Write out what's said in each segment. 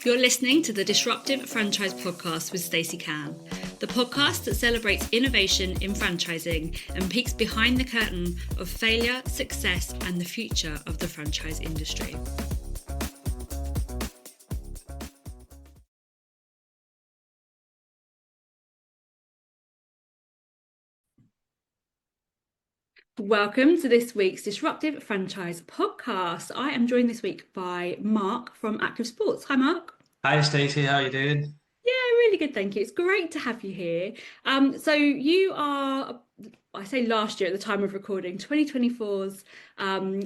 You're listening to the Disruptive Franchise podcast with Stacey Can, the podcast that celebrates innovation in franchising and peeks behind the curtain of failure, success, and the future of the franchise industry. Welcome to this week's Disruptive Franchise podcast. I am joined this week by Mark from Active Sports. Hi, Mark. Hi, Stacey. How are you doing? Yeah, really good, thank you. It's great to have you here. So you are, I say last year at the time of recording, 2024's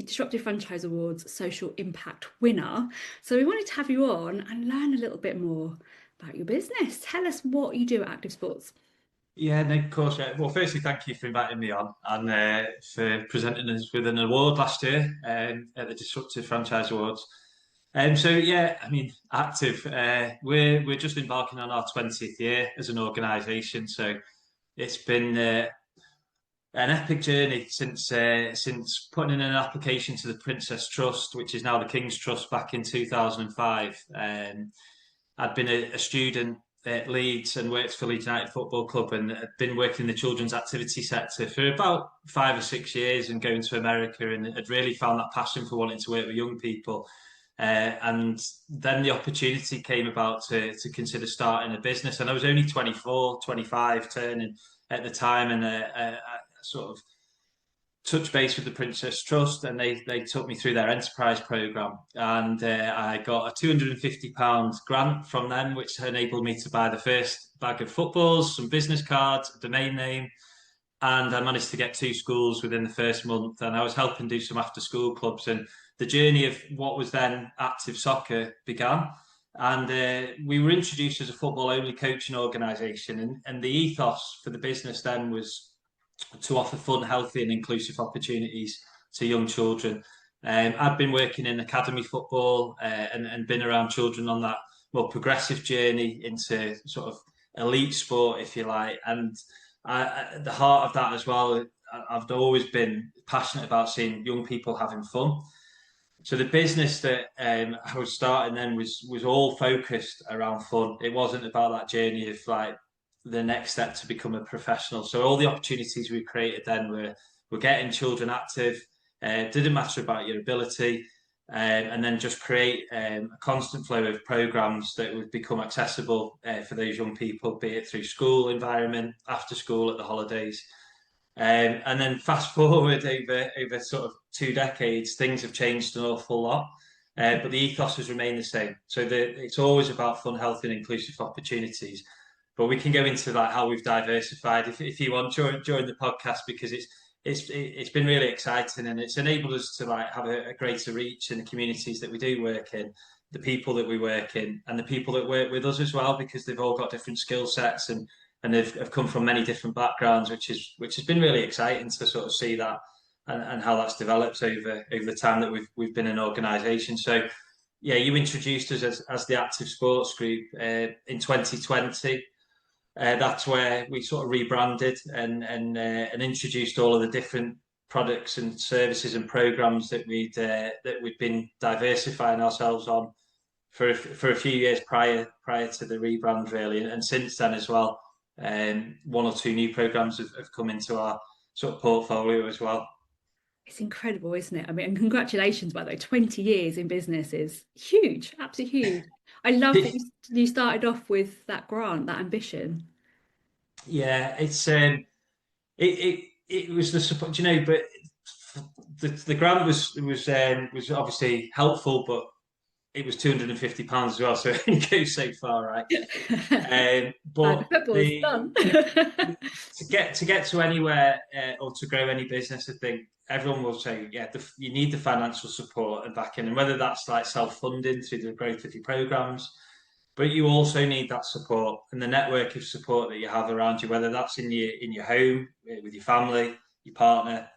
Disruptive Franchise Awards Social Impact winner. So we wanted to have you on and learn a little bit more about your business. Tell us what you do at Active Sports. Yeah, no, of course. Well, firstly, thank you for inviting me on and for presenting us with an award last year at the Disruptive Franchise Awards. Active. We're just embarking on our 20th year as an organisation, so it's been an epic journey since putting in an application to the Princess Trust, which is now the King's Trust, back in 2005. I'd been a student at Leeds and worked for Leeds United Football Club, and had been working in the children's activity sector for about 5 or 6 years, and going to America, and had really found that passion for wanting to work with young people. And then the opportunity came about to consider starting a business, and I was only 24, 25 turning at the time, and I sort of touch base with the Princess Trust, and they took me through their enterprise program, and I got a £250 grant from them, which enabled me to buy the first bag of footballs, some business cards, a domain name, and I managed to get 2 schools within the first month, and I was helping do some after school clubs, and the journey of what was then Active Soccer began. And we were introduced as a football only coaching organisation, and the ethos for the business then was to offer fun, healthy and inclusive opportunities to young children. I've been working in academy football and been around children on that more progressive journey into sort of elite sport, if you like. And at the heart of that as well, I've always been passionate about seeing young people having fun. So the business that I was starting then was all focused around fun. It wasn't about that journey of like the next step to become a professional. So all the opportunities we created then were getting children active. Didn't matter about your ability, and then just create a constant flow of programs that would become accessible for those young people, be it through school environment, after school, at the holidays. And then fast forward over sort of 2 decades, things have changed an awful lot. But the ethos has remained the same. So it's always about fun, healthy and inclusive opportunities. But we can go into like how we've diversified if you want during the podcast, because it's been really exciting, and it's enabled us to like have a greater reach in the communities that we do work in, the people that we work in, and the people that work with us as well, because they've all got different skill sets and have come from many different backgrounds, which has been really exciting to sort of see that and how that's developed over the time that we've been an organisation. So yeah, you introduced us as the Active Sports Group in 2020. That's where we sort of rebranded and introduced all of the different products and services and programs that we'd been diversifying ourselves on for a few years prior to the rebrand, really, and since then as well. 1 or 2 new programs have come into our sort of portfolio as well. It's incredible, isn't it? I mean, and congratulations, by the way. 20 years in business is huge, absolutely huge. I love that you started off with that grant, that ambition. Yeah, it was the support, but the grant was obviously helpful, but it was £250 as well, so it only goes so far, right? But football's done. to get to anywhere or to grow any business, I think everyone will say, yeah, you need the financial support and backing, and whether that's like self-funding through the growth of your programs, but you also need that support and the network of support that you have around you, whether that's in your home with your family, your partner,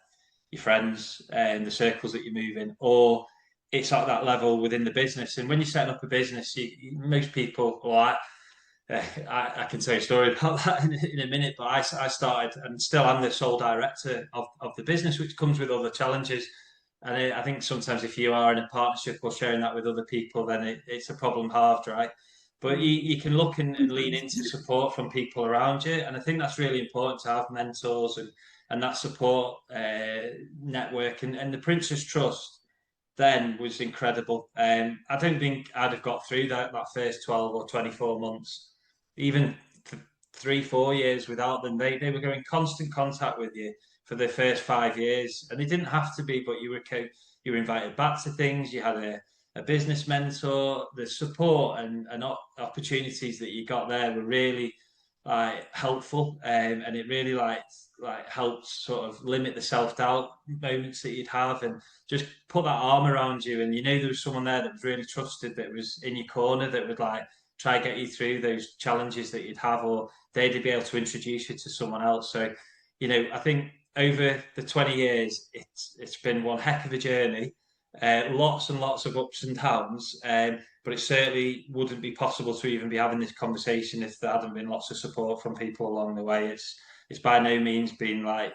your friends, and the circles that you move in, or it's at that level within the business. And when you're setting up a business, most people, well, I can tell you a story about that in a minute, but I started and still am the sole director of the business, which comes with other challenges. And I think sometimes if you are in a partnership or sharing that with other people, then it's a problem halved, right? But you can look and lean Sometimes. into support from people around you. And I think that's really important to have mentors and that support network. And the Prince's Trust then was incredible. I don't think I'd have got through that first 12 or 24 months, even 3, 4 years without them. They were going constant contact with you for the first 5 years, and they didn't have to be, but you were invited back to things. You had a business mentor. The support and opportunities that you got there were really helpful, and it really helped sort of limit the self doubt moments that you'd have, and just put that arm around you. And you know there was someone there that was really trusted, that was in your corner, that would try to get you through those challenges that you'd have, or they'd be able to introduce you to someone else. So, I think over the 20 years, it's been one heck of a journey, lots and lots of ups and downs. But it certainly wouldn't be possible to even be having this conversation if there hadn't been lots of support from people along the way. It's by no means been like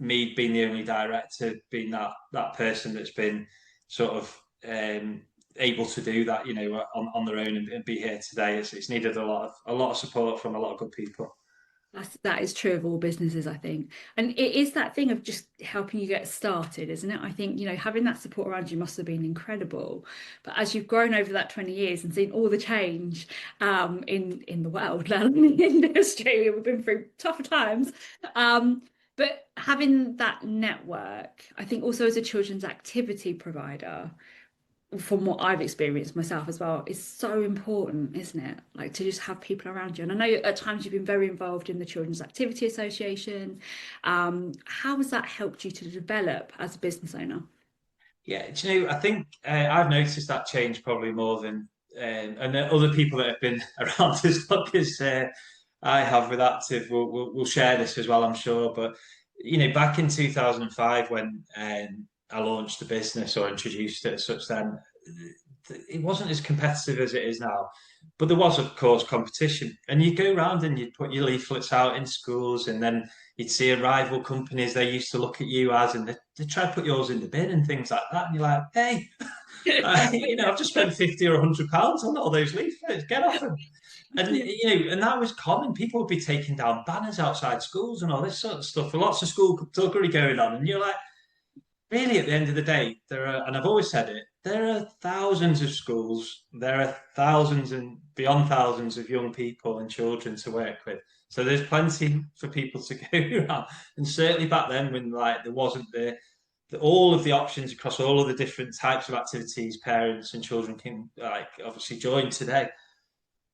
me being the only director, being that person that's been sort of able to do that, on their own and be here today. It's needed a lot of support from a lot of good people. That is true of all businesses, I think. And it is that thing of just helping you get started, isn't it? I think, having that support around you must have been incredible. But as you've grown over that 20 years and seen all the change in the world, let alone in the industry, we've been through tougher times. But having that network, I think also as a children's activity provider, from what I've experienced myself as well, is so important, isn't it? Like to just have people around you. And I know at times you've been very involved in the Children's Activity Association. How has that helped you to develop as a business owner? Yeah, do you know, I think I've noticed that change probably more than and other people that have been around as long as I have with Active will share this as well, I'm sure. But back in 2005 when I launched the business or introduced it as such, then it wasn't as competitive as it is now. But there was, of course, competition. And you'd go around and you'd put your leaflets out in schools, and then you'd see a rival companies they used to look at you as, and they try to put yours in the bin and things like that. And you're like, hey, I've just spent £50 or £100 on all those leaflets. Get off them. And and that was common. People would be taking down banners outside schools and all this sort of stuff. Lots of school thuggery going on, and you're like, really, at the end of the day, there are, and I've always said it, there are thousands of schools, there are thousands and beyond thousands of young people and children to work with. So there's plenty for people to go around. And certainly back then, when there wasn't all of the options across all of the different types of activities parents and children can obviously join today.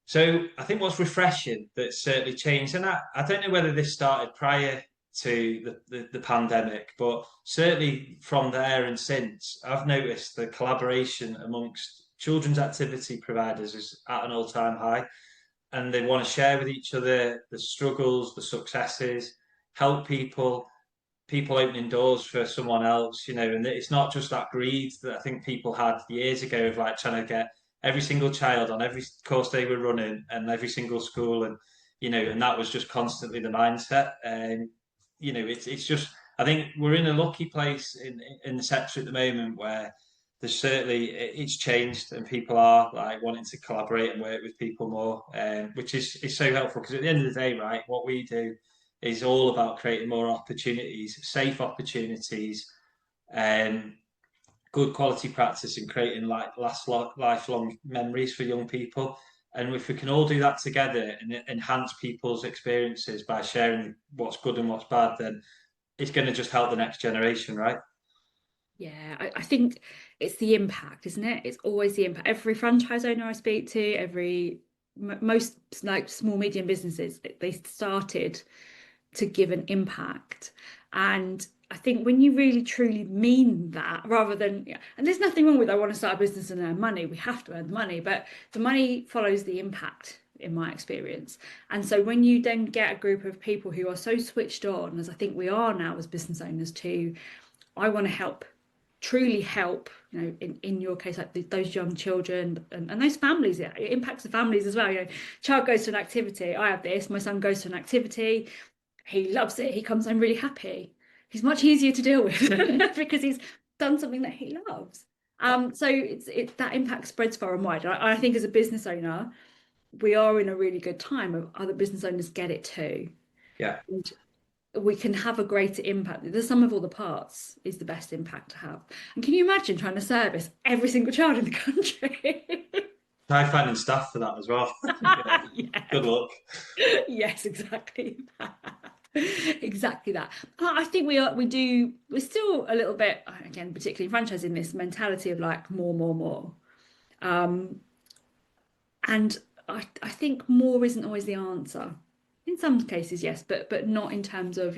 So I think what's refreshing that's certainly changed, and I don't know whether this started prior to the pandemic, but certainly from there and since, I've noticed the collaboration amongst children's activity providers is at an all-time high, and they want to share with each other the struggles, the successes, help people opening doors for someone else, and it's not just that greed that I think people had years ago of trying to get every single child on every course they were running and every single school, and and that was just constantly the mindset. And it's just, I think we're in a lucky place in the sector at the moment where there's certainly it's changed and people are wanting to collaborate and work with people more, which is so helpful because at the end of the day, right, what we do is all about creating more opportunities, safe opportunities, and good quality practice and creating lifelong memories for young people. And if we can all do that together and enhance people's experiences by sharing what's good and what's bad, then it's going to just help the next generation, right? Yeah, I think it's the impact, isn't it? It's always the impact. Every franchise owner I speak to, most like small medium businesses, they started to give an impact. And I think when you really truly mean that, rather than, yeah, and there's nothing wrong with I want to start a business and earn money, we have to earn the money, but the money follows the impact in my experience. And so when you then get a group of people who are so switched on, as I think we are now as business owners, to I want to help, truly help, in your case, like those young children and those families, it impacts the families as well. Child goes to an activity. I have this, my son goes to an activity, he loves it, he comes home really happy. He's much easier to deal with because done something that he loves. So that impact spreads far and wide. I think as a business owner, we are in a really good time of other business owners get it too. Yeah. And we can have a greater impact. The sum of all the parts is the best impact to have. And can you imagine trying to service every single child in the country? Try finding staff for that as well. Yeah. Yeah. Good luck. Yes, exactly that. Exactly that. I think we're still a little bit, again, particularly in franchising, this mentality of like more, more, more. Um, and I think more isn't always the answer. In some cases, yes, but not in terms of,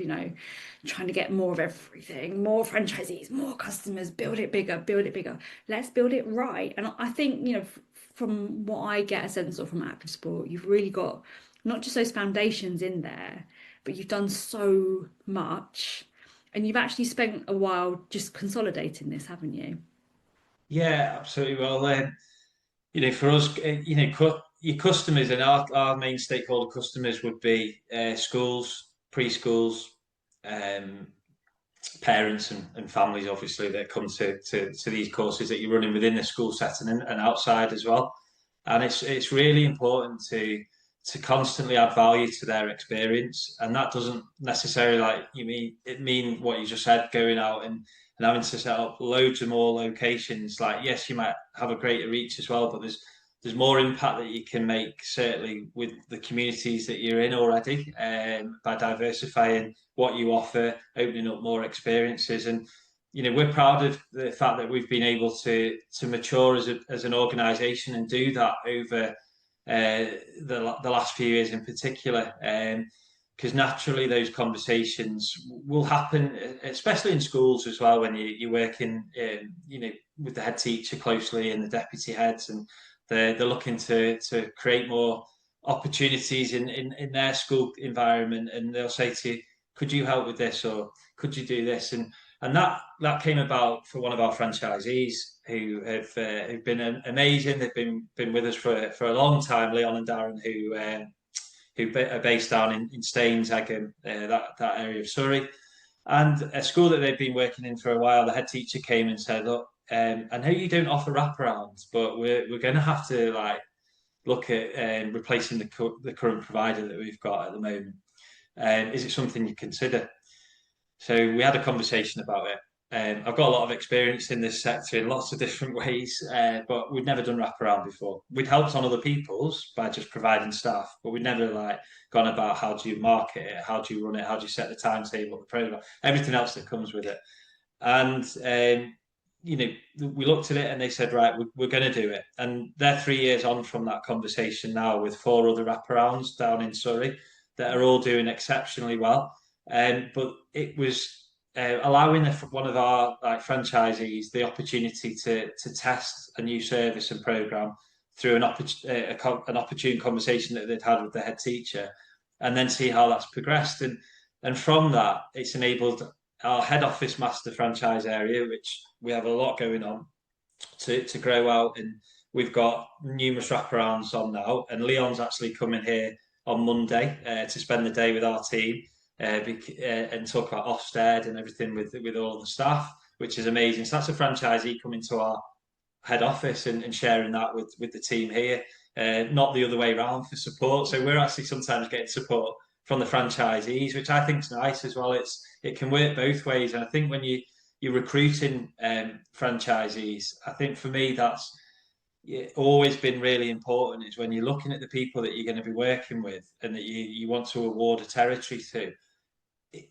trying to get more of everything, more franchisees, more customers, build it bigger, build it bigger. Let's build it right. And I think, from what I get a sense of from Active Sport, you've really got not just those foundations in there, but you've done so much and you've actually spent a while just consolidating this, haven't you? Yeah, absolutely. Well, for us, your customers and our main stakeholder customers would be schools, preschools, um, parents and families, obviously, that come to these courses that you're running within the school setting and outside as well. And it's really important to constantly add value to their experience, and that doesn't necessarily mean what you just said, going out and having to set up loads of more locations. Like, yes, you might have a greater reach as well, but there's more impact that you can make, certainly with the communities that you're in already, by diversifying what you offer, opening up more experiences. And we're proud of the fact that we've been able to mature as an organisation and do that over the last few years in particular. Because naturally those conversations will happen, especially in schools as well, when you're working, with the head teacher closely and the deputy heads, and they're looking to create more opportunities in their school environment, and they'll say to you, "Could you help with this?" or "Could you do this?" And that came about for one of our franchisees who've been amazing. They've been with us for a long time, Leon and Darren, who are based down in Staines, Egham, that area of Surrey. And a school that they've been working in for a while, the head teacher came and said, "Look, I know you don't offer wraparounds, but we're going to have to look at replacing the current provider that we've got at the moment. Is it something you consider?" So we had a conversation about it. I've got a lot of experience in this sector in lots of different ways, but we'd never done wraparound before. We'd helped on other people's by just providing staff, but we'd never gone about how do you market it, how do you run it, how do you set the timetable, the program, everything else that comes with it. And we looked at it and they said, right, we're going to do it. And they're 3 years on from that conversation now, with 4 other wraparounds down in Surrey that are all doing exceptionally well. But it was allowing one of our franchisees the opportunity to test a new service and program through an opportune conversation that they'd had with the head teacher, and then see how that's progressed. And from that, it's enabled our head office master franchise area, which we have a lot going on, to grow out. And we've got numerous wraparounds on now. And Leon's actually coming here on Monday to spend the day with our team, and talk about Ofsted and everything with all the staff, which is amazing. So that's a franchisee coming to our head office and sharing that with the team here, not the other way around for support. So we're actually sometimes getting support from the franchisees, which I think is nice as well. It can work both ways, and I think when you're recruiting franchisees, I think for me that's always been really important, is when you're looking at the people that you're going to be working with and that you want to award a territory to,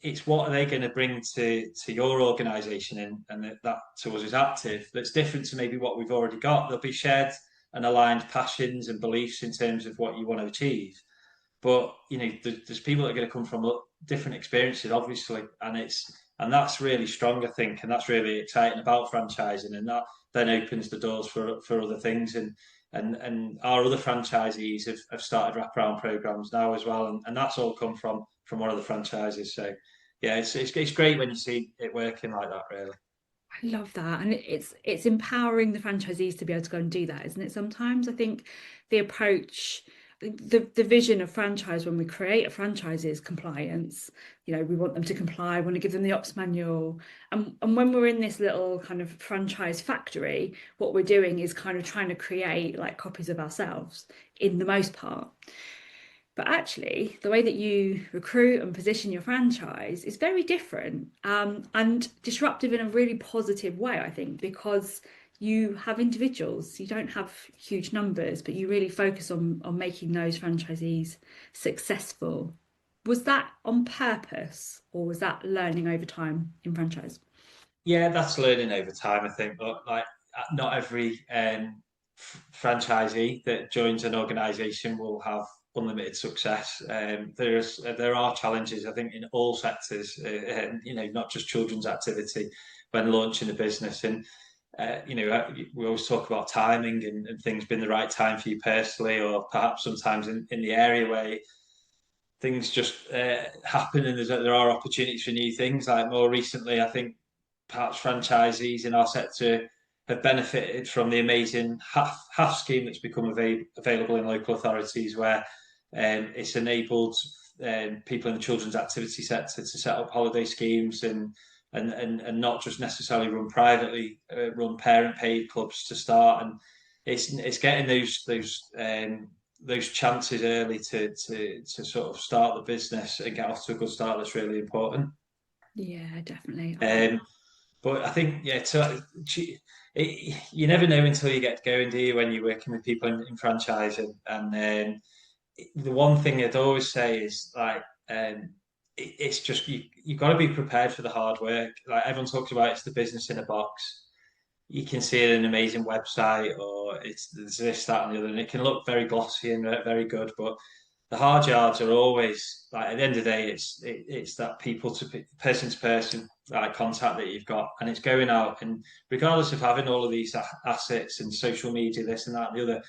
it's what are they going to bring to your organisation, and that to us is Active, that's different to maybe what we've already got. There'll be shared and aligned passions and beliefs in terms of what you want to achieve. But there's people that are going to come from different experiences, obviously, and that's really strong, I think, and that's really exciting about franchising, and that then opens the doors for other things. And our other franchisees have started wraparound programs now as well, and that's all come from one of the franchises. So yeah, it's great when you see it working like that, really. I love that. And it's empowering the franchisees to be able to go and do that, isn't it? Sometimes I think the approach the vision of franchise when we create a franchise is compliance. You know, we want them to comply, we want to give them the ops manual. And when we're in this little kind of franchise factory, what we're doing is kind of trying to create like copies of ourselves in the most part. But actually, the way that you recruit and position your franchise is very different, and disruptive in a really positive way, I think, because you have individuals, you don't have huge numbers, but you really focus on making those franchisees successful. Was that on purpose, or was that learning over time in franchise? Yeah, that's learning over time, I think. But like, not every franchisee that joins an organisation will have unlimited success. There are challenges, I think, in all sectors. You know, not just children's activity when launching a business. And you know, we always talk about timing and things being the right time for you personally, or perhaps sometimes in the area where things just happen and there are opportunities for new things. Like more recently, I think perhaps franchisees in our sector have benefited from the amazing half scheme that's become available in local authorities, where it's enabled people in the children's activity sector to set up holiday schemes and not just necessarily run privately, run parent paid clubs to start. And it's getting those chances early to sort of start the business and get off to a good start that's really important. Yeah, definitely. Um, but I think, yeah, you never know until you get going, do you, when you're working with people in franchise? And the one thing I'd always say is like, it's just you got to be prepared for the hard work. Like everyone talks about, it's the business in a box. You can see it in an amazing website, or it's this, that, and the other, and it can look very glossy and very good. But the hard yards are always like at the end of the day, it's that people to person like contact that you've got, and it's going out and regardless of having all of these assets and social media, this and that, and the other.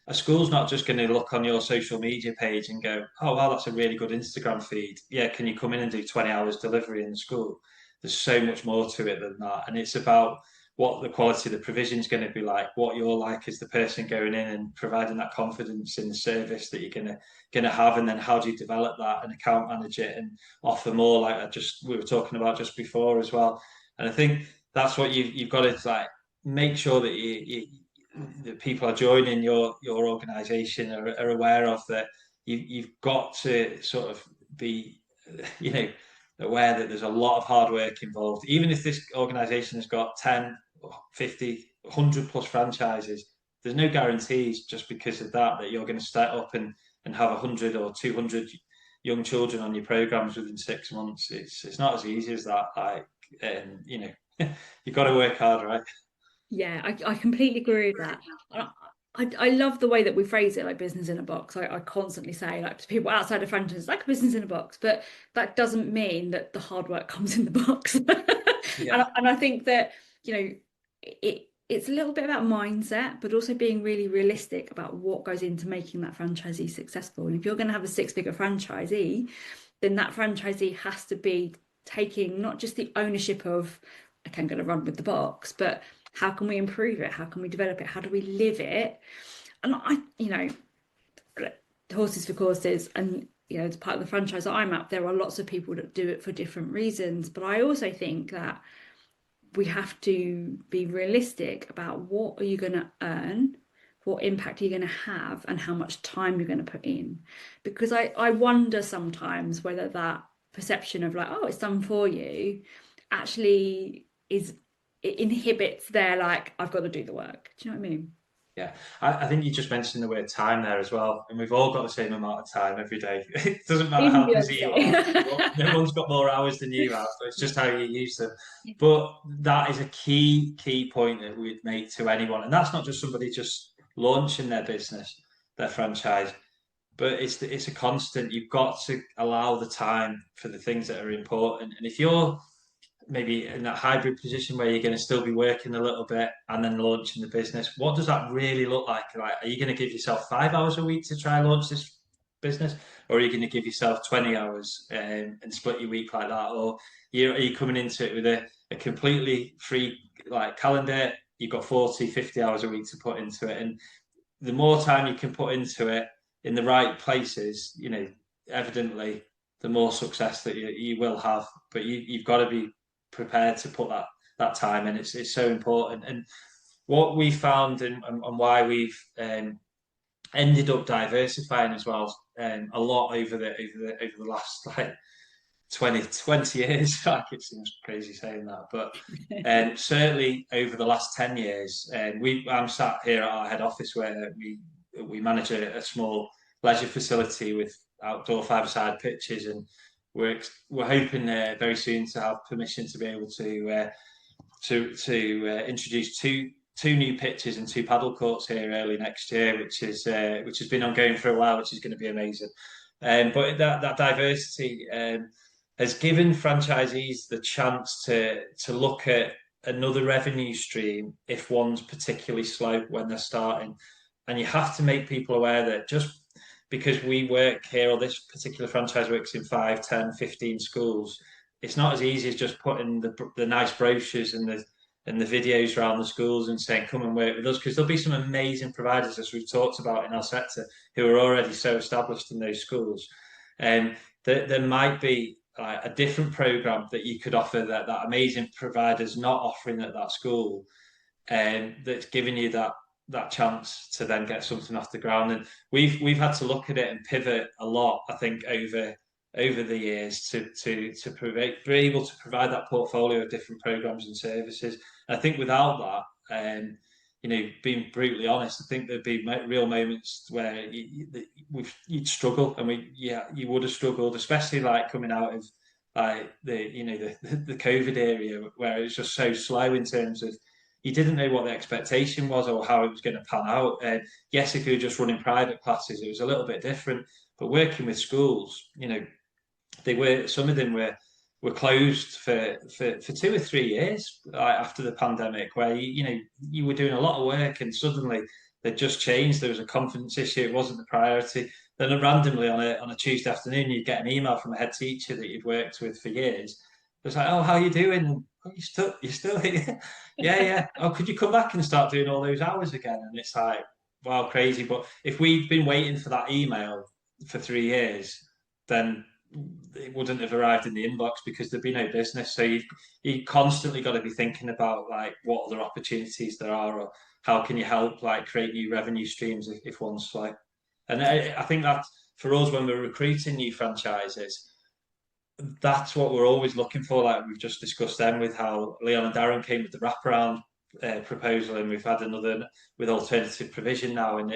A school's not just going to look on your social media page and go, "Oh, wow, that's a really good Instagram feed. Yeah, can you come in and do 20 hours delivery in the school?" There's so much more to it than that, and it's about what the quality of the provision is going to be like, what you're like as the person going in and providing that confidence in the service that you're going to have, and then how do you develop that and account manage it and offer more, like we were talking about just before as well. And I think that's what you've got to like make sure that that people are joining your organisation are aware of that. You've got to sort of be, you know, aware that there's a lot of hard work involved. Even if this organisation has got 10, 50, 100 plus franchises, there's no guarantees just because of that you're going to start up and have 100 or 200 young children on your programs within 6 months. It's not as easy as that. Like, you know, you've got to work hard, right? Yeah, I completely agree with that. I love the way that we phrase it, like business in a box. I constantly say, like to people outside of franchise, it's like a business in a box, but that doesn't mean that the hard work comes in the box. Yeah. And I think that, you know, it's a little bit about mindset, but also being really realistic about what goes into making that franchisee successful. And if you're going to have a six-figure franchisee, then that franchisee has to be taking not just the ownership of, okay, I'm going to run with the box, but how can we improve it? How can we develop it? How do we live it? And you know, horses for courses, and you know, as part of the franchise that I'm at, there are lots of people that do it for different reasons. But I also think that we have to be realistic about what are you going to earn, what impact are you going to have, and how much time you're going to put in. Because I wonder sometimes whether that perception of like, oh, it's done for you, actually it inhibits their like, I've got to do the work. Do you know what I mean? Yeah, I think you just mentioned the word time there as well, and we've all got the same amount of time every day. It doesn't matter Even how the busy you are. other No one's got more hours than you have, but it's just how you use them. But that is a key point that we'd make to anyone, and that's not just somebody just launching their business, their franchise, but it's a constant. You've got to allow the time for the things that are important, and if you're maybe in that hybrid position where you're going to still be working a little bit and then launching the business, what does that really look like? Like, are you going to give yourself 5 hours a week to try and launch this business, or are you going to give yourself 20 hours and split your week like that? Or are you coming into it with a completely free like calendar? You've got 40, 50 hours a week to put into it, and the more time you can put into it, in the right places, evidently the more success that you will have. But you've got to be prepared to put that time in. It's so important. And what we found and why we've ended up diversifying as well a lot over the last like 20 years. Like, it seems crazy saying that, but certainly over the last 10 years, I'm sat here at our head office where we manage a small leisure facility with outdoor five-a-side pitches, and we're hoping very soon to have permission to be able to introduce two new pitches and two paddle courts here early next year, which has been ongoing for a while, which is going to be amazing. But that diversity has given franchisees the chance to look at another revenue stream if one's particularly slow when they're starting. And you have to make people aware that just because we work here or this particular franchise works in 5, 10, 15 schools, it's not as easy as just putting the nice brochures and the videos around the schools and saying, come and work with us, because there'll be some amazing providers, as we've talked about in our sector, who are already so established in those schools. And there might be a different program that you could offer that amazing provider's not offering at that school, and that's giving you that chance to then get something off the ground. And we've had to look at it and pivot a lot, I think, over the years to be able to provide that portfolio of different programs and services. And I think without that, being brutally honest, I think there'd be real moments where you'd struggle, and you would have struggled, especially like coming out of like the COVID area, where it was just so slow in terms of you didn't know what the expectation was or how it was going to pan out. Yes, if you were just running private classes, it was a little bit different. But working with schools, some of them were closed for 2 or 3 years after the pandemic, where you were doing a lot of work and suddenly they just changed. There was a confidence issue; it wasn't the priority. Then randomly on a Tuesday afternoon, you'd get an email from a head teacher that you'd worked with for years. It was like, "Oh, how are you doing? Oh, you're still here? Yeah, yeah. Oh, could you come back and start doing all those hours again?" And it's like, wow, crazy. But if we'd been waiting for that email for 3 years, then it wouldn't have arrived in the inbox because there'd be no business. So you constantly got to be thinking about like what other opportunities there are, or how can you help like create new revenue streams if one's slow. And I think that for us, when we're recruiting new franchises, that's what we're always looking for. Like we've just discussed then with how Leon and Darren came with the wraparound proposal, and we've had another with alternative provision now, and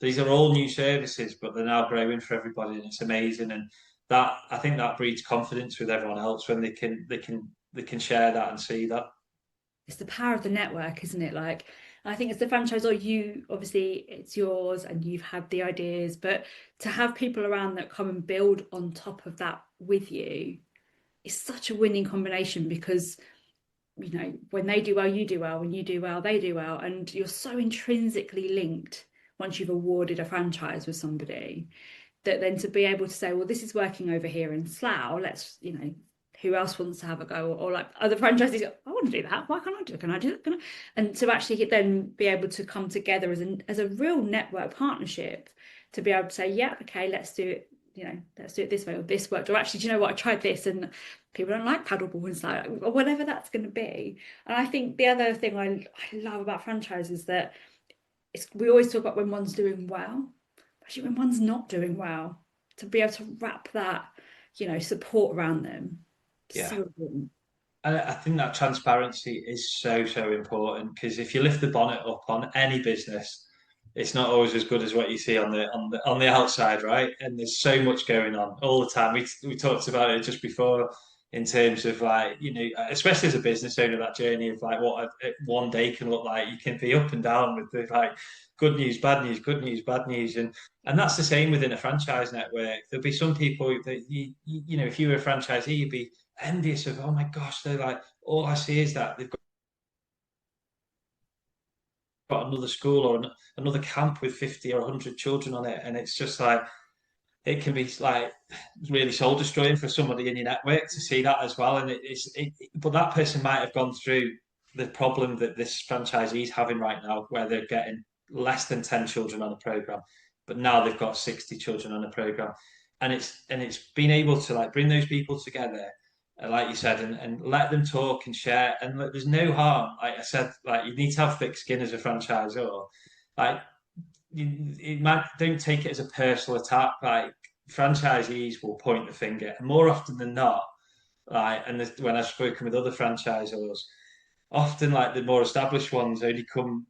these are all new services, but they're now growing for everybody, and it's amazing. And that, I think, that breeds confidence with everyone else when they can share that and see that. It's the power of the network, isn't it? Like, I think as the franchisor, you obviously it's yours and you've had the ideas, but to have people around that come and build on top of that with you is such a winning combination, because when they do well, you do well. When you do well, they do well, and you're so intrinsically linked once you've awarded a franchise with somebody, that then to be able to say, well, this is working over here in Slough, let's, who else wants to have a go? Or like other franchisees, I want to do that. Why can't I do it? Can I do it? And to actually then be able to come together as a real network partnership, to be able to say, yeah, okay, let's do it. Let's do it this way, or this worked, or actually, do you know what? I tried this and people don't like paddleball, and like, or whatever that's going to be. And I think the other thing I love about franchise is that we always talk about when one's doing well, actually when one's not doing well, to be able to wrap that, support around them. Yeah. So important. I think that transparency is so important, because if you lift the bonnet up on any business, it's not always as good as what you see on the outside, right? And there's so much going on all the time. We talked about it just before in terms of like, especially as a business owner, that journey of like what one day can look like. You can be up and down with the like good news, bad news, good news, bad news, and that's the same within a franchise network. There'll be some people that if you were a franchisee, you'd be envious of. Oh my gosh, they're like, all I see is that they've got another school or another camp with 50 or 100 children on it, and it's just like it can be like really soul destroying for somebody in your network to see that as well. And but that person might have gone through the problem that this franchisee is having right now, where they're getting less than 10 children on a program, but now they've got 60 children on a program, and it's being able to like bring those people together, like you said, and let them talk and share. And look, there's no harm. Like I said, like you need to have thick skin as a franchisor. Like it might don't take it as a personal attack. Like franchisees will point the finger, and more often than not, like when I've spoken with other franchisors, often like the more established ones only come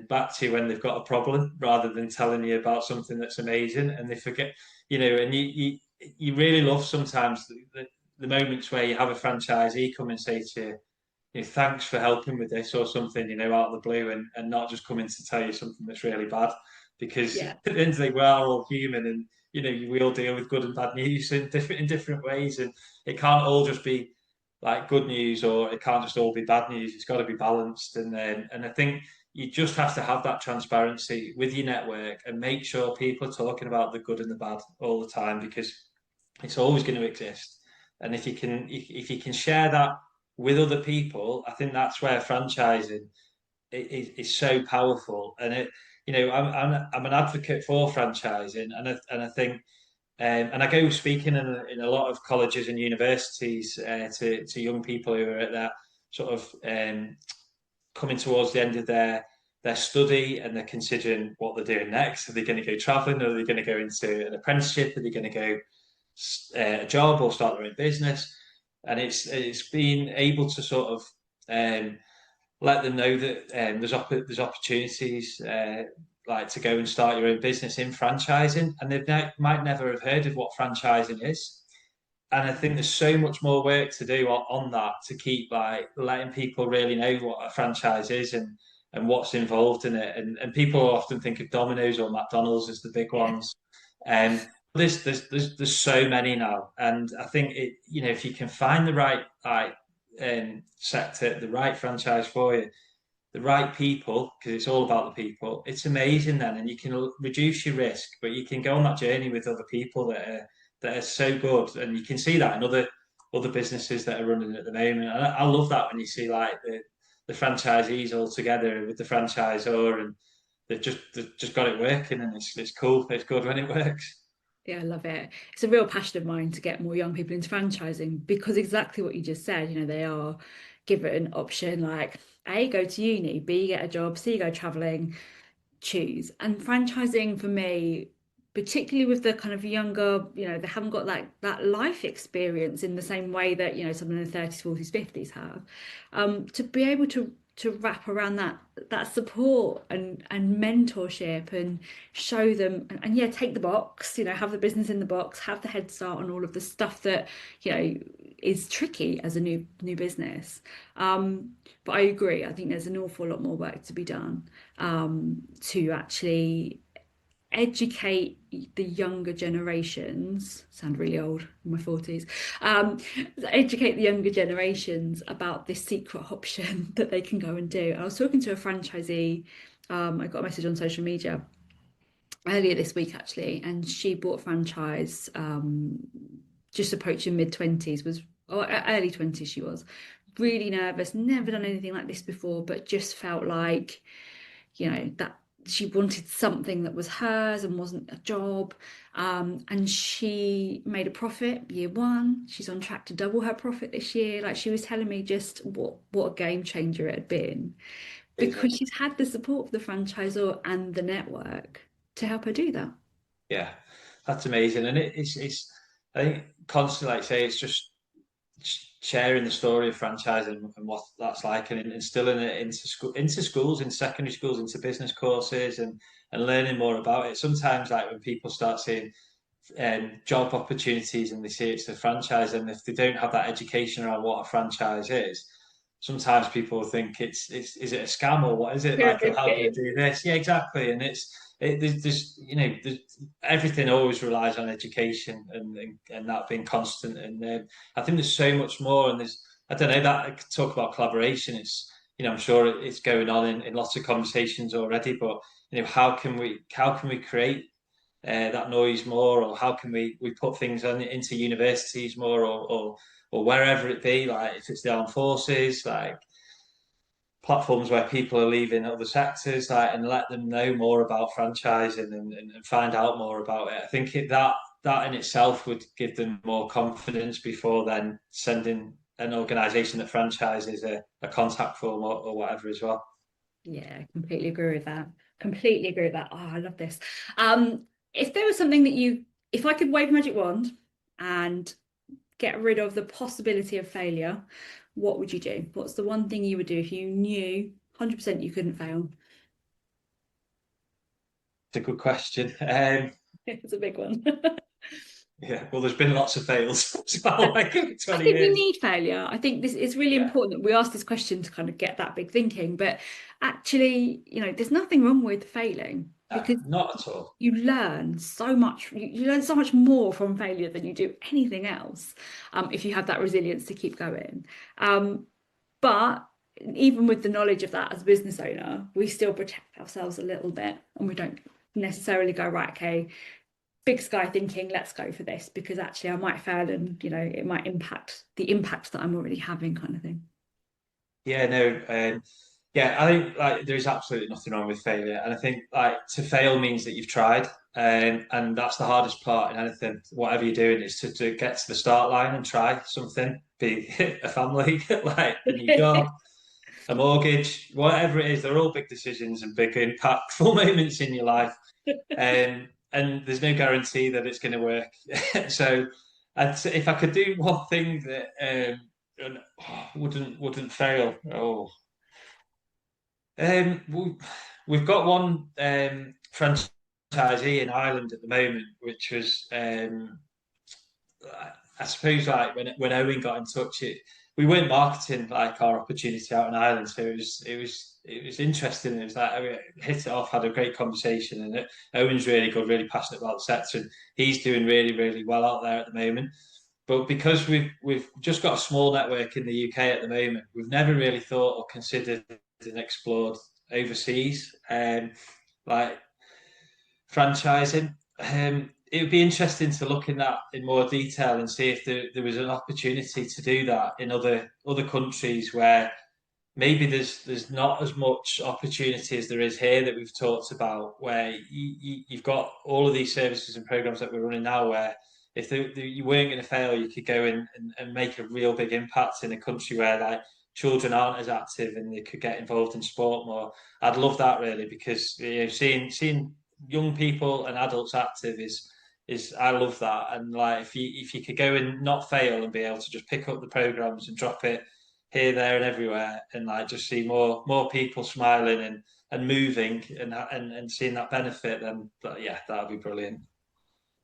back to you when they've got a problem rather than telling you about something that's amazing, and they forget, and you really love sometimes the moments where you have a franchisee come and say to you, thanks for helping with this or something, out of the blue, and not just coming to tell you something that's really bad. Because Yeah. at the end of the day, we are all human, and we all deal with good and bad news in different ways, and it can't all just be like good news, or it can't just all be bad news. It's got to be balanced, and I think you just have to have that transparency with your network and make sure people are talking about the good and the bad all the time, because it's always going to exist. And if you can share that with other people, I think that's where franchising is so powerful. And I'm an advocate for franchising, and I think and I go speaking in a lot of colleges and universities to young people who are at that sort of coming towards the end of their study, and they're considering what they're doing next. Are they going to go traveling? Or are they going to go into an apprenticeship? Are they going to go a job or start their own business? And it's being able to sort of let them know that there's opportunities like to go and start your own business in franchising, and might never have heard of what franchising is. And I think there's so much more work to do on that to keep like letting people really know what a franchise is and what's involved in it. And people often think of Domino's or McDonald's as the big Yeah. ones. There's so many now, and I think if you can find the right like sector, the right franchise for you, the right people, because it's all about the people, it's amazing then, and you can reduce your risk, but you can go on that journey with other people that are so good, and you can see that in other businesses that are running at the moment. And I love that when you see like the franchisees all together with the franchisor, and they've just got it working, and it's cool. It's good when it works. Yeah, I love it. It's a real passion of mine to get more young people into franchising because exactly what you just said, they are given an option like A, go to uni, B, get a job, C, go traveling, choose. And franchising for me, particularly with the kind of younger, they haven't got that life experience in the same way that, someone in the 30s, 40s, 50s have. To be able to wrap around that support and mentorship and show them and yeah, take the box, have the business in the box, have the head start on all of the stuff that, is tricky as a new business. But I agree, I think there's an awful lot more work to be done to actually educate the younger generations. Sound really old in my 40s. Educate the younger generations about this secret option that they can go and do. I was talking to a franchisee. I got a message on social media earlier this week actually, and she bought a franchise just approaching mid 20s, was or early 20s. She was really nervous, never done anything like this before, but just felt like that she wanted something that was hers and wasn't a job. And she made a profit year one. She's on track to double her profit this year. Like she was telling me just what a game changer it had been because she's had the support of the franchisor and the network to help her do that. Yeah, that's amazing, and it's I think constantly, like say, it's just sharing the story of franchising and what that's like, and instilling it into schools, in secondary schools, into business courses, and learning more about it. Sometimes, like when people start seeing job opportunities and they see it's a franchise, and if they don't have that education around what a franchise is, sometimes people think is it a scam or what is it like? Pyramid How do you scheme. do this? Yeah, exactly. And everything always relies on education and that being constant. And I think there's so much more. And there's I don't know that I could talk about collaboration. I'm sure it's going on in lots of conversations already. But how can we create that noise more, or how can we put things into universities more, or wherever it be, like if it's the armed forces, like platforms where people are leaving other sectors, like, and let them know more about franchising and find out more about it. I think that in itself would give them more confidence before then sending an organisation that franchises a contact form or whatever as well. Yeah, completely agree with that. Completely agree with that. Oh, I love this. If there was something that if I could wave a magic wand and get rid of the possibility of failure, what would you do? What's the one thing you would do if you knew 100% you couldn't fail? It's a good question. It's a big one. Yeah, well, there's been lots of fails as well, like in I 20 think we years. need failure. I think this is really Yeah, important that we ask this question to kind of get that big thinking. But actually, there's nothing wrong with failing no, because not at all. you learn so much. You learn so much more from failure than you do anything else, if you have that resilience to keep going. But even with the knowledge of that as a business owner, we still protect ourselves a little bit and we don't necessarily go, right, okay, big sky thinking, let's go for this because actually I might fail and it might impact the impact that I'm already having, kind of thing. Yeah, no, yeah, I think like there is absolutely nothing wrong with failure, and I think like to fail means that you've tried, and that's the hardest part in anything. Whatever you're doing is to get to the start line and try something, be a family, like a new job, a mortgage, whatever it is. They're all big decisions and big impactful moments in your life, and there's no guarantee that it's going to work. So, if I could do one thing that wouldn't fail, we've got one franchisee in Ireland at the moment, which was I suppose like when Owen got in touch, we weren't marketing like our opportunity out in Ireland, so it was interesting. It was like we hit it off, had a great conversation, and Owen's really good, really passionate about the sector, and he's doing really really well out there at the moment. But because we've just got a small network in the UK at the moment, we've never really thought or considered and explored overseas, like franchising. It would be interesting to look in that in more detail and see if there was an opportunity to do that in other countries where maybe there's not as much opportunity as there is here that we've talked about, where you've got all of these services and programs that we're running now, where if you weren't going to fail, you could go in and make a real big impact in a country where like children aren't as active and they could get involved in sport more. I'd love that really because seeing young people and adults active is I love that. And like if you could go and not fail and be able to just pick up the programs and drop it here, there, and everywhere, and like just see more people smiling and moving and seeing that benefit, then yeah, that'd be brilliant.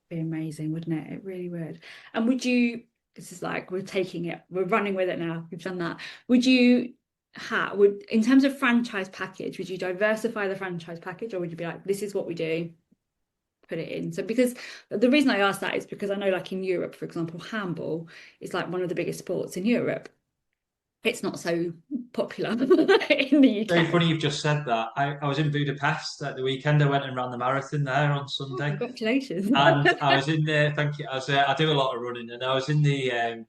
Be amazing, wouldn't it? It really would. And would you, this is like we're taking it, we're running with it now. We've done that. Would you would in terms of franchise package, would you diversify the franchise package or would you be like, this is what we do, put it in? So because the reason I ask that is because I know like in Europe, for example, handball is like one of the biggest sports in Europe. It's not so popular in the Very UK. funny you've just said that. I was in Budapest at the weekend. I went and ran the marathon there on Oh, Sunday, congratulations. and I was in there. Thank you. I do a lot of running, and I was in the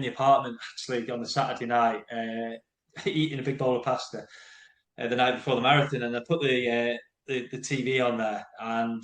apartment actually on the Saturday night, eating a big bowl of pasta the night before the marathon, and I put the TV on there, and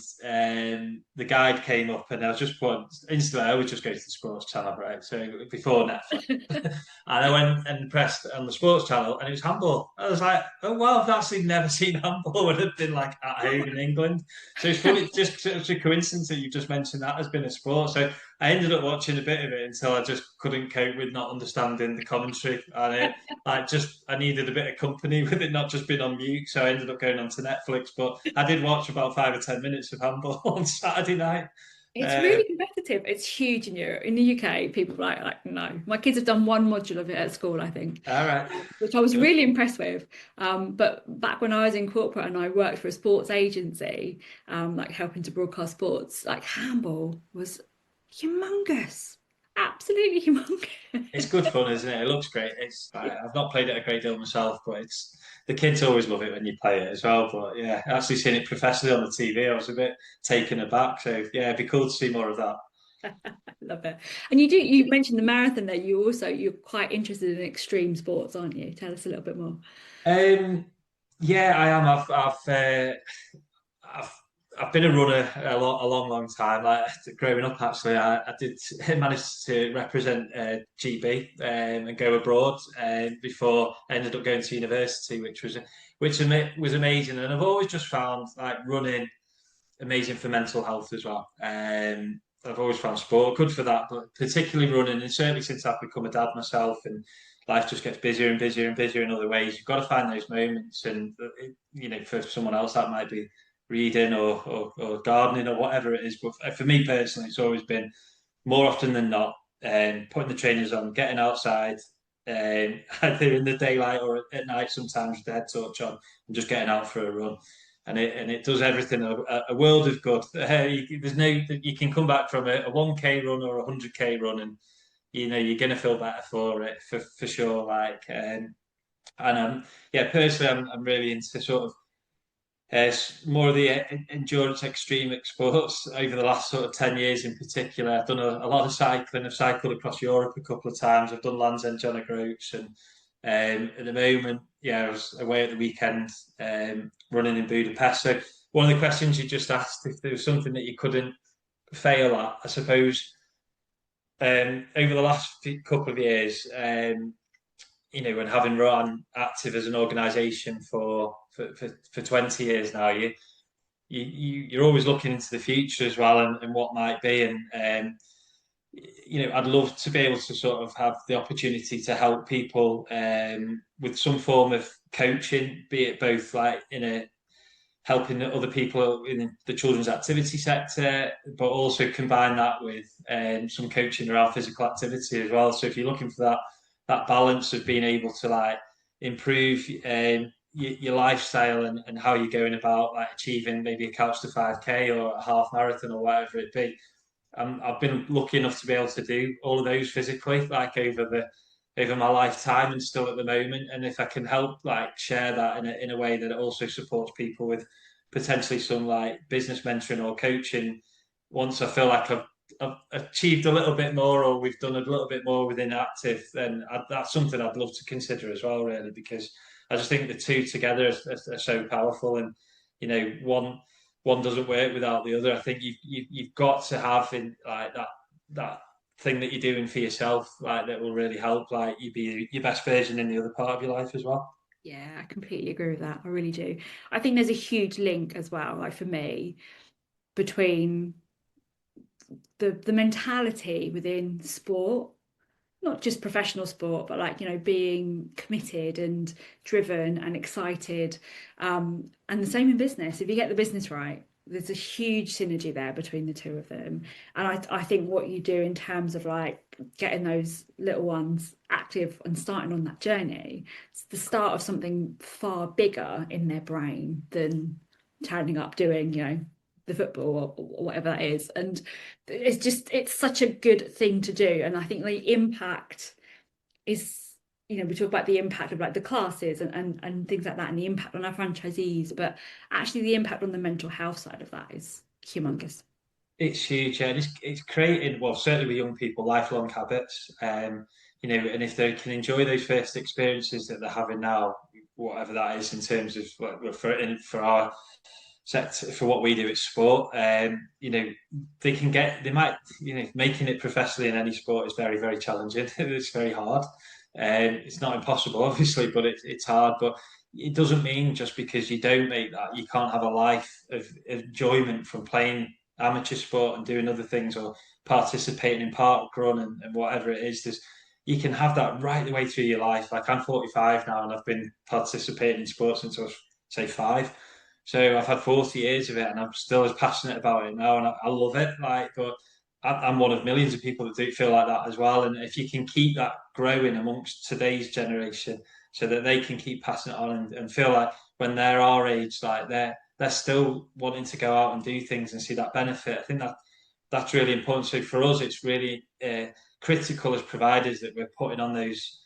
the guide came up, and I was just putting instantly. I always just go to the sports channel, right? So before Netflix, and I went and pressed on the sports channel, and it was handball. I was like, oh wow, I've actually never seen handball. Would have been like at home in England. So it's funny, just such a coincidence that you've just mentioned that has been a sport. So I ended up watching a bit of it until I just couldn't cope with not understanding the commentary, and I needed a bit of company with it not just being on mute, so I ended up going onto Netflix. But I did watch about 5 or 10 minutes of handball on Saturday night. It's Uh, really competitive. It's huge in Europe. In the UK, people are like no. My kids have done one module of it at school, I think, all right, which I was good. really impressed with. But back when I was in corporate and I worked for a sports agency, like helping to broadcast sports, like handball was humongous, absolutely It's humongous. good fun, isn't it? It looks great. I've not played it a great deal myself, but it's the kids always love it when you play it as well. But yeah, actually seeing it professionally on the TV, I was a bit taken aback. So yeah, it'd be cool to see more of that. Love it. And you mentioned the marathon there. You're quite interested in extreme sports, aren't you? Tell us a little bit more. Um, yeah, I am. I've I've been a runner a long, long time. Like growing up, actually, I did manage to represent GB and go abroad before I ended up going to university, which was amazing. And I've always just found like running amazing for mental health as well. I've always found sport good for that, but particularly running, and certainly since I've become a dad myself, and life just gets busier and busier and busier in other ways. You've got to find those moments, and for someone else that might be reading or gardening or whatever it is. But for me personally, it's always been more often than not putting the trainers on, getting outside, either in the daylight or at night, sometimes with the head torch on, and just getting out for a run. And it does everything a world of good. There's no you can come back from a 1K run or a 100K run, and you're gonna feel better for it for sure. And yeah, personally, I'm really into sort of more of the endurance extreme sports over the last sort of 10 years in particular. I've done a lot of cycling. I've cycled across Europe a couple of times. I've done Land's End John O'Groats, and at the moment, yeah, I was away at the weekend running in Budapest. So one of the questions you just asked, if there was something that you couldn't fail at, I suppose over the last couple of years, and having run active as an organisation for 20 years now, you're always looking into the future as well, and what might be. And I'd love to be able to sort of have the opportunity to help people with some form of coaching, be it both like in a helping other people in the children's activity sector, but also combine that with some coaching around physical activity as well. So if you're looking for that balance of being able to like improve your lifestyle and how you're going about like achieving maybe a couch to 5K or a half marathon or whatever it be, I've been lucky enough to be able to do all of those physically, like over my lifetime and still at the moment. And if I can help like share that in a way that it also supports people with potentially some like business mentoring or coaching, once I feel like I've achieved a little bit more or we've done a little bit more within active, then that's something I'd love to consider as well, really, because I just think the two together are so powerful, and one doesn't work without the other. I think you've got to have in like that thing that you're doing for yourself, like that will really help, like you be your best version in the other part of your life as well. Yeah, I completely agree with that. I really do. I think there's a huge link as well, like for me, between the mentality within sport, not just professional sport, but like, being committed and driven and excited. And the same in business. If you get the business right, there's a huge synergy there between the two of them. And I think what you do in terms of like getting those little ones active and starting on that journey, it's the start of something far bigger in their brain than turning up doing, the football or whatever that is. And it's such a good thing to do. And I think the impact is, we talk about the impact of like the classes and things like that and the impact on our franchisees, but actually the impact on the mental health side of that is humongous. It's huge, yeah. And it's creating, well, certainly with young people, lifelong habits. And if they can enjoy those first experiences that they're having now, whatever that is in terms of like, for our sector, for what we do at sport, they might, making it professionally in any sport is very, very challenging. It's very hard. It's not impossible, obviously, but it's hard. But it doesn't mean just because you don't make that, you can't have a life of enjoyment from playing amateur sport and doing other things or participating in park run and whatever it is. You can have that right the way through your life. Like I'm 45 now and I've been participating in sports since I was, say, 5. So I've had 40 years of it, and I'm still as passionate about it now, and I love it. But I'm one of millions of people that do feel like that as well. And if you can keep that growing amongst today's generation, so that they can keep passing it on and feel like when they're our age, like they're still wanting to go out and do things and see that benefit. I think that's really important. So for us, it's really critical as providers that we're putting on those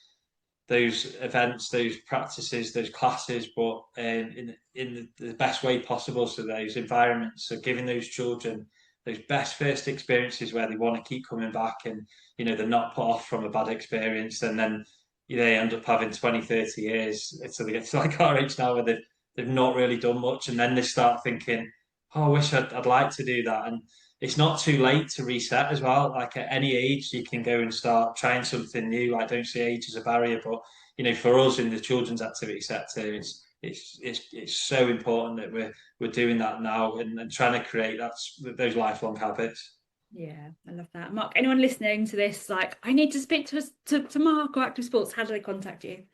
events, those practices, those classes, but in the best way possible. So those environments, so giving those children those best first experiences where they want to keep coming back, and they're not put off from a bad experience, and then they end up having 20, 30 years until they get to like our age now, where they've not really done much, and then they start thinking, oh, I wish I'd like to do that. And it's not too late to reset as well. Like at any age, you can go and start trying something new. I don't see age as a barrier, but for us in the children's activity sector, it's so important that we're doing that now, and trying to create those lifelong habits. Yeah, I love that. Mark, anyone listening to this, like, I need to speak to Mark or Active Sports, how do they contact you?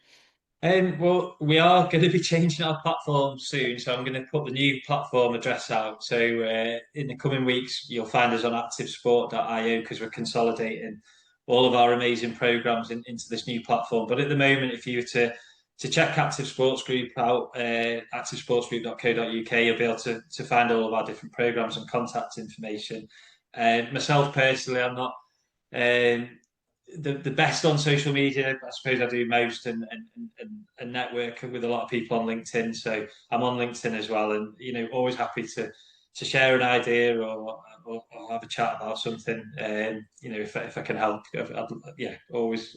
Well, we are going to be changing our platform soon, so I'm going to put the new platform address out. So in the coming weeks, you'll find us on activesport.io, because we're consolidating all of our amazing programs into this new platform. But at the moment, if you were to check Active Sports Group out, activesportsgroup.co.uk, you'll be able to find all of our different programs and contact information. Myself personally, I'm not the best on social media. I suppose I do most, and network with a lot of people on LinkedIn. So I'm on LinkedIn as well, and always happy to share an idea, or have a chat about something. If I can help, always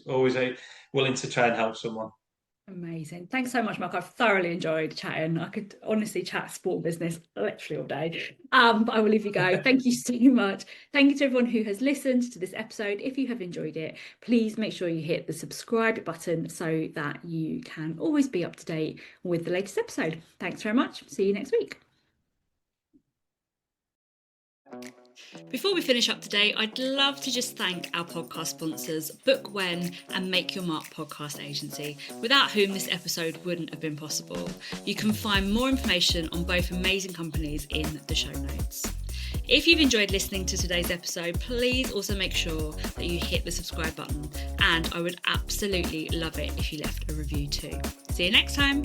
willing to try and help someone. Amazing. Thanks so much, Mark. I've thoroughly enjoyed chatting. I could honestly chat sport business literally all day. But I will leave you go. Thank you so much. Thank you to everyone who has listened to this episode. If you have enjoyed it, please make sure you hit the subscribe button so that you can always be up to date with the latest episode. Thanks very much. See you next week. Before we finish up today, I'd love to just thank our podcast sponsors, Book When and Make Your Mark Podcast Agency, without whom this episode wouldn't have been possible. You can find more information on both amazing companies in the show notes. If you've enjoyed listening to today's episode, please also make sure that you hit the subscribe button, and I would absolutely love it if you left a review too. See you next time.